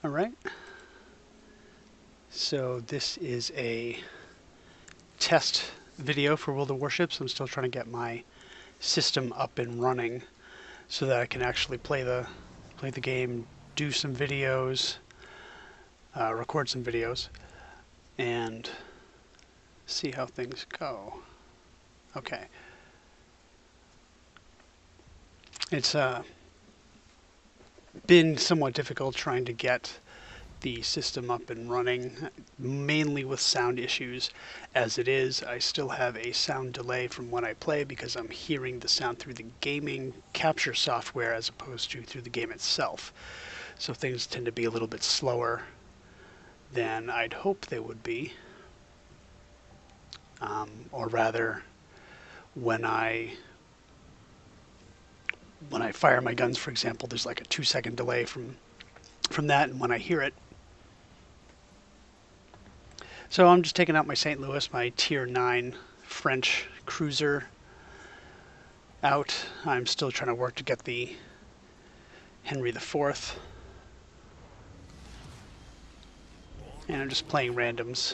Alright, so this is a test video for World of Warships. I'm still trying to get my system up and running so that I can actually play the game, do some videos, record some videos, and see how things go. Okay. It's been somewhat difficult trying to get the system up and running, mainly with sound issues. As it is, I still have a sound delay from when I play because I'm hearing the sound through the gaming capture software as opposed to through the game itself. So things tend to be a little bit slower than I'd hope they would be. Or rather, when I fire my guns, for example, there's like a 2-second delay from that and when I hear it. So I'm just taking out my St. Louis, my Tier 9 French cruiser out. I'm still trying to work to get the Henry IV. And I'm just playing randoms.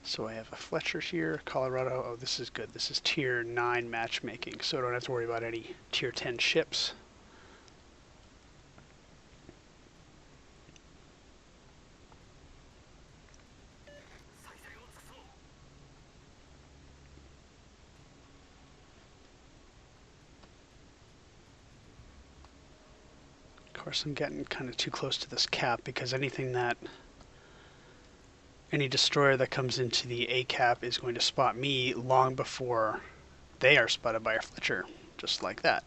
So I have a Fletcher here, Colorado. Oh, this is good. This is Tier 9 matchmaking, so I don't have to worry about any Tier 10 ships. Of course, I'm getting kind of too close to this cap because any destroyer that comes into the A cap is going to spot me long before they are spotted by a Fletcher, just like that.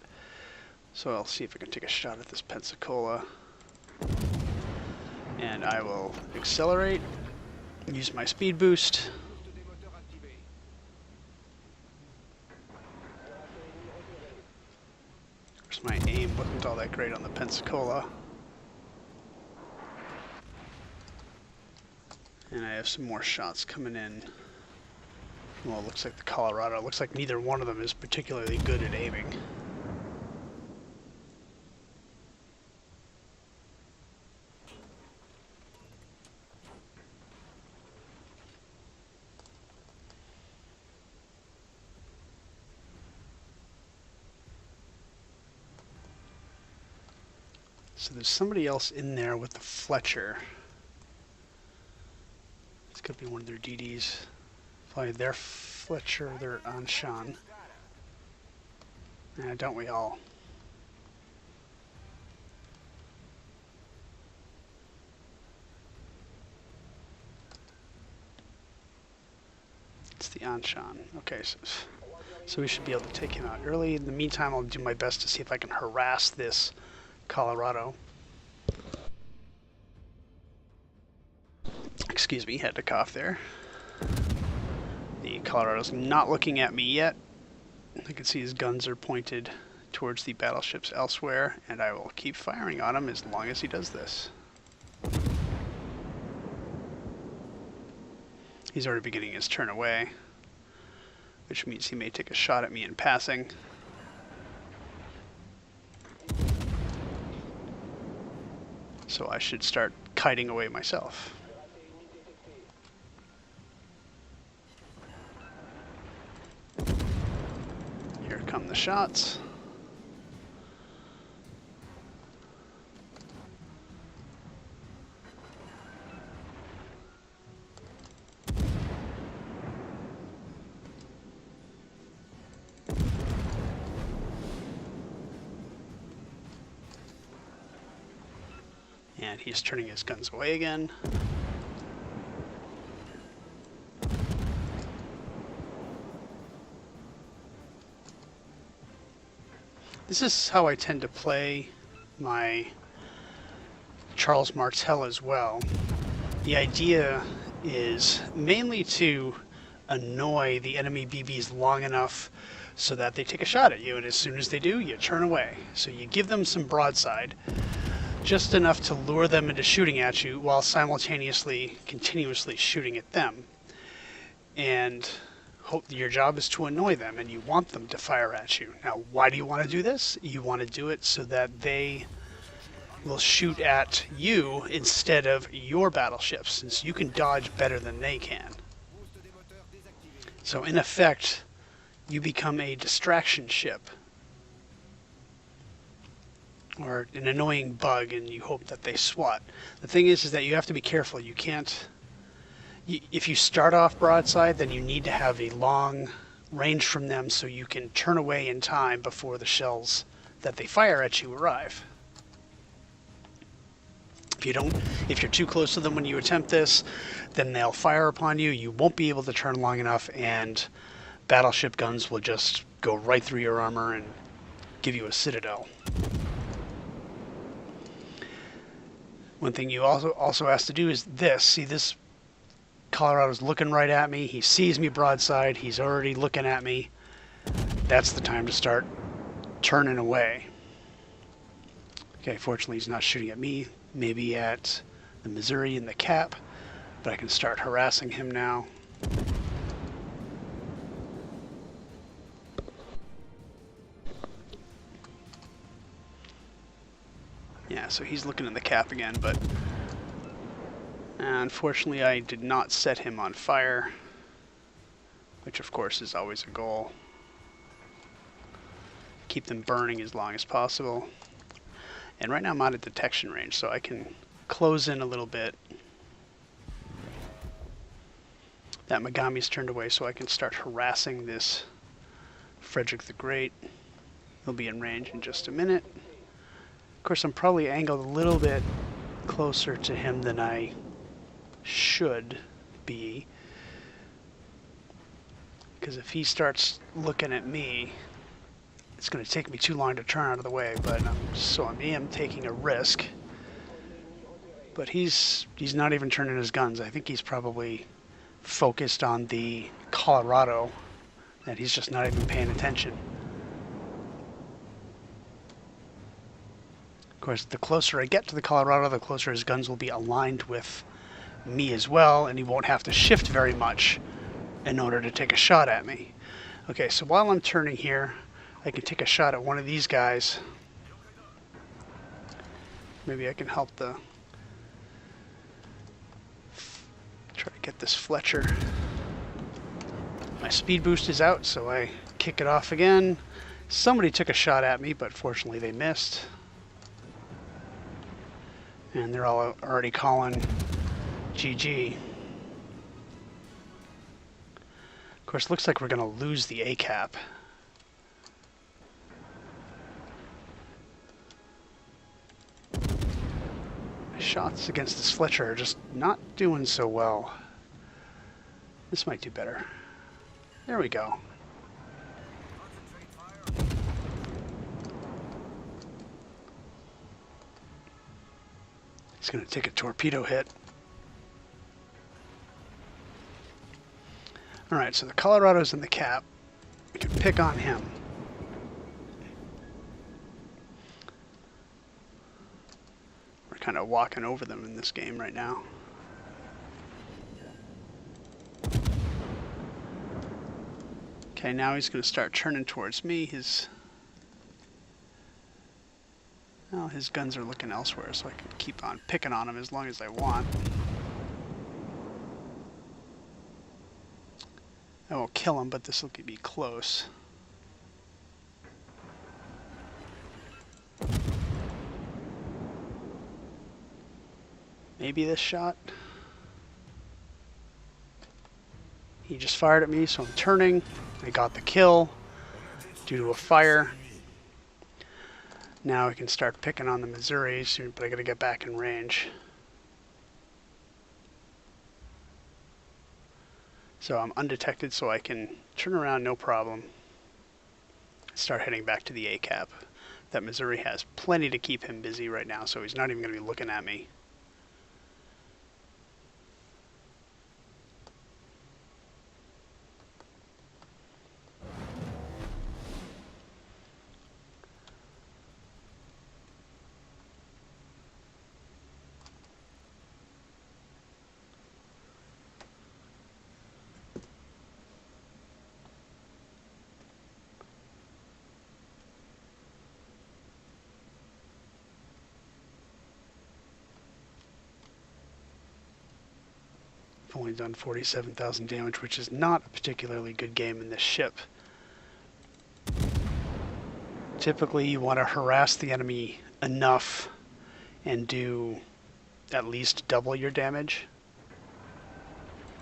So I'll see if I can take a shot at this Pensacola. And I will accelerate, use my speed boost. Of course, my aim wasn't all that great on the Pensacola. And I have some more shots coming in. Well, it looks like the Colorado. It looks like neither one of them is particularly good at aiming. So there's somebody else in there with the Fletcher. Could be one of their DDs. Probably their Fletcher, their Anshan. Don't we all? It's the Anshan. Okay, so we should be able to take him out early. In the meantime, I'll do my best to see if I can harass this Colorado. Excuse me, had to cough there. The Colorado's not looking at me yet. I can see his guns are pointed towards the battleships elsewhere, and I will keep firing on him as long as he does this. He's already beginning his turn away, which means he may take a shot at me in passing. So I should start kiting away myself. Here come the shots. And he's turning his guns away again. This is how I tend to play my Charles Martel as well. The idea is mainly to annoy the enemy BBs long enough so that they take a shot at you, and as soon as they do, you turn away. So you give them some broadside, just enough to lure them into shooting at you while simultaneously continuously shooting at them. And your job is to annoy them, and you want them to fire at you. Now, why do you want to do this? You want to do it so that they will shoot at you instead of your battleships, since you can dodge better than they can. So in effect, you become a distraction ship, or an annoying bug, and you hope that they swat. The thing is that you have to be careful. You can't... If you start off broadside, then you need to have a long range from them so you can turn away in time before the shells that they fire at you arrive. If you're too close to them when you attempt this, then they'll fire upon you. You won't be able to turn long enough, and battleship guns will just go right through your armor and give you a citadel. One thing you also has to do is this. See, this Colorado's looking right at me. He sees me broadside. He's already looking at me. That's the time to start turning away. Okay, fortunately he's not shooting at me. Maybe at the Missouri and the Cap, but I can start harassing him now. Yeah, so he's looking at the Cap again, but unfortunately I did not set him on fire, which of course is always a goal. Keep them burning as long as possible. And right now I'm out of detection range, so I can close in a little bit. That Megami's turned away, so I can start harassing this Frederick the Great. He'll be in range in just a minute. Of course, I'm probably angled a little bit closer to him than I should be, because if he starts looking at me, it's going to take me too long to turn out of the way. But I am taking a risk. But he's not even turning his guns. I think he's probably focused on the Colorado, and he's just not even paying attention. Of course, the closer I get to the Colorado, the closer his guns will be aligned with me as well, and he won't have to shift very much in order to take a shot at me. Okay, so while I'm turning here, I can take a shot at one of these guys. Maybe I can help try to get this Fletcher. My speed boost is out, so I kick it off again. Somebody took a shot at me, but fortunately they missed. And they're all already calling GG. Of course, looks like we're going to lose the ACAP. My shots against this Fletcher are just not doing so well. This might do better. There we go. He's going to take a torpedo hit. Alright, so the Colorado's in the Cap. We can pick on him. We're kind of walking over them in this game right now. Okay, now he's going to start turning towards me. His guns are looking elsewhere, so I can keep on picking on him as long as I want. I won't kill him, but this will be close. Maybe this shot. He just fired at me, so I'm turning. I got the kill due to a fire. Now I can start picking on the Missouri, but I gotta get back in range. So I'm undetected, so I can turn around no problem. Start heading back to the ACAP. That Missouri has plenty to keep him busy right now, so he's not even going to be looking at me. I've only done 47,000 damage, which is not a particularly good game in this ship. Typically, you want to harass the enemy enough and do at least double your damage,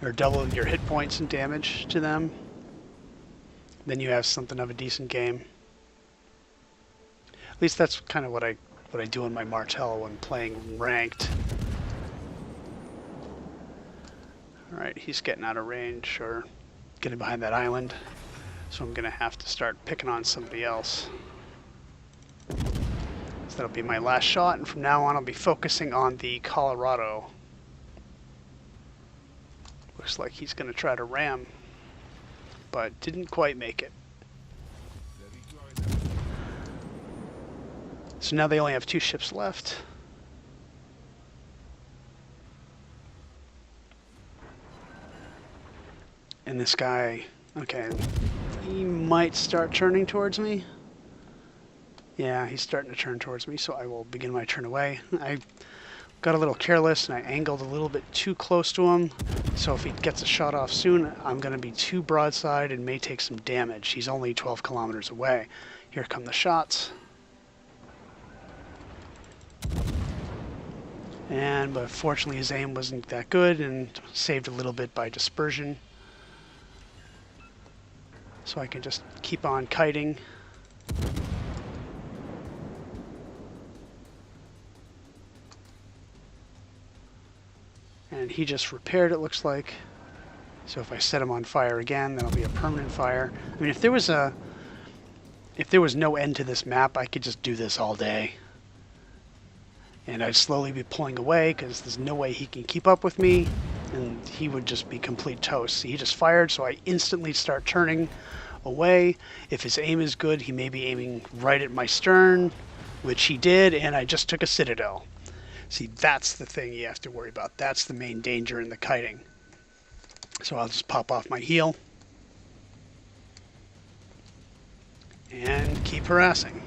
or double your hit points and damage to them. Then you have something of a decent game. At least that's kind of what I do in my Martel when playing ranked. Alright, he's getting out of range, or getting behind that island, so I'm going to have to start picking on somebody else. So that'll be my last shot, and from now on I'll be focusing on the Colorado. Looks like he's going to try to ram, but didn't quite make it. So now they only have 2 ships left. And this guy, okay, he might start turning towards me. Yeah, he's starting to turn towards me, so I will begin my turn away. I got a little careless and I angled a little bit too close to him, so if he gets a shot off soon, I'm going to be too broadside and may take some damage. He's only 12 kilometers away. Here come the shots. But fortunately his aim wasn't that good and saved a little bit by dispersion. So I can just keep on kiting. And he just repaired, it looks like. So if I set him on fire again, that'll be a permanent fire. I mean, if there was no end to this map, I could just do this all day. And I'd slowly be pulling away because there's no way he can keep up with me, and he would just be complete toast. He just fired, so I instantly start turning away. If his aim is good, he may be aiming right at my stern, which he did, and I just took a citadel. See, that's the thing you have to worry about. That's the main danger in the kiting. So I'll just pop off my heel and keep harassing.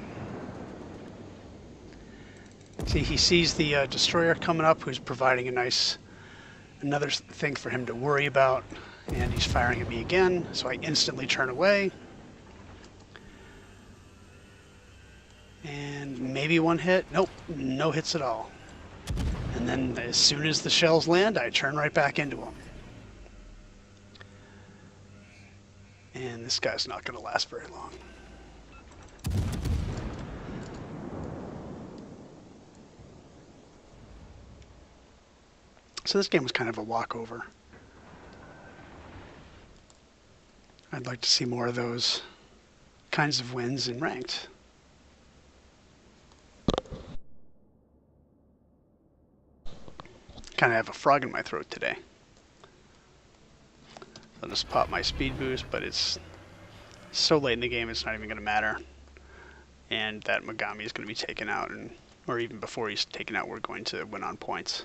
See, he sees the destroyer coming up, who's providing another thing for him to worry about, and he's firing at me again, so I instantly turn away. And maybe one hit. Nope, no hits at all. And then as soon as the shells land, I turn right back into them. And this guy's not going to last very long. So this game was kind of a walkover. I'd like to see more of those kinds of wins in ranked. Kind of have a frog in my throat today. I'll just pop my speed boost, but it's so late in the game it's not even going to matter. And that Megami is going to be taken out, or even before he's taken out, we're going to win on points.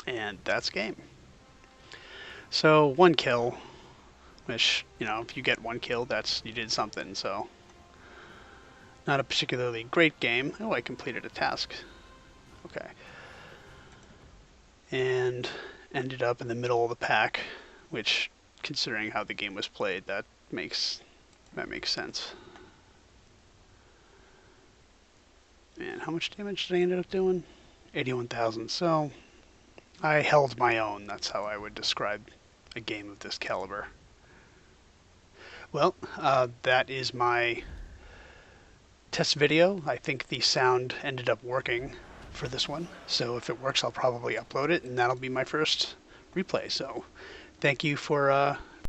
And that's game. So 1 kill, which, you know, if you get 1 kill, you did something. So not a particularly great game. Oh, I completed a task. Okay. And ended up in the middle of the pack, which, considering how the game was played, that makes sense. And how much damage did I end up doing? 81,000. So I held my own. That's how I would describe a game of this caliber. Well, that is my test video. I think the sound ended up working for this one. So if it works, I'll probably upload it, and that'll be my first replay. So thank you for